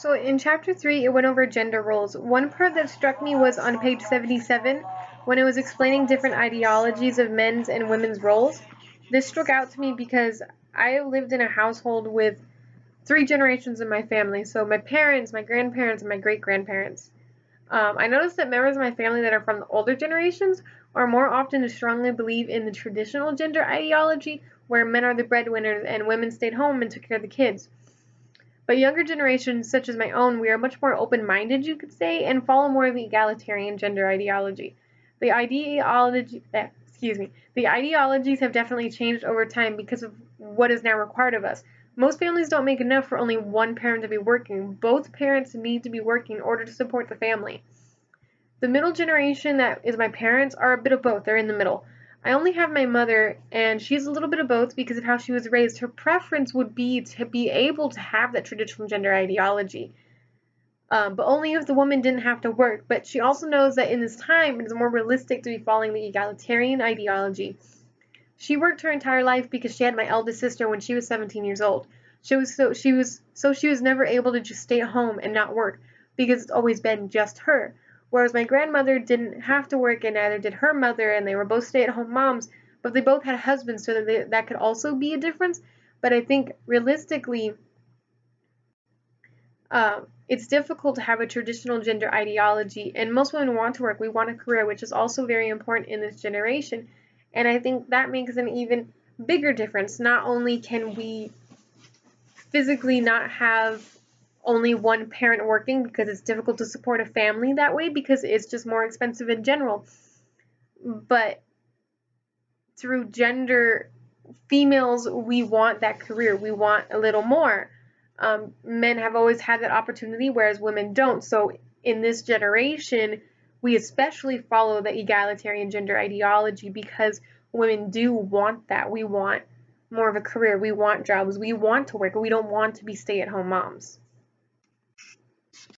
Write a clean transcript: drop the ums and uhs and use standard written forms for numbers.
So in chapter 3, it went over gender roles. One part that struck me was on page 77 when it was explaining different ideologies of men's and women's roles. This struck out to me because I lived in a household with three generations in my family. So my parents, my grandparents, and my great-grandparents. I noticed that members of my family that are from the older generations are more often to strongly believe in the traditional gender ideology where men are the breadwinners and women stayed home and took care of the kids. But younger generations, such as my own, we are much more open-minded, you could say, and follow more of the egalitarian gender ideology. The ideology, the ideologies have definitely changed over time because of what is now required of us. Most families don't make enough for only one parent to be working. Both parents need to be working in order to support the family. The middle generation, that is my parents, are a bit of both. They're in the middle. I only have my mother, and she's a little bit of both because of how she was raised. Her preference would be to be able to have that traditional gender ideology, but only if the woman didn't have to work. But she also knows that in this time, it is more realistic to be following the egalitarian ideology. She worked her entire life because she had my eldest sister when she was 17 years old. She was never able to just stay at home and not work because it's always been just her. Whereas my grandmother didn't have to work and neither did her mother, and they were both stay-at-home moms, but they both had husbands, so that could also be a difference. But I think realistically, it's difficult to have a traditional gender ideology, and most women want to work. We want a career, which is also very important in this generation. And I think that makes an even bigger difference. Not only can we physically not have only one parent working because it's difficult to support a family that way because it's just more expensive in general, but through gender, females, we want that career. We want a little more. Men have always had that opportunity, whereas women don't. So in this generation, we especially follow the egalitarian gender ideology because women do want that. We want more of a career. We want jobs. We want to work. We don't want to be stay-at-home moms.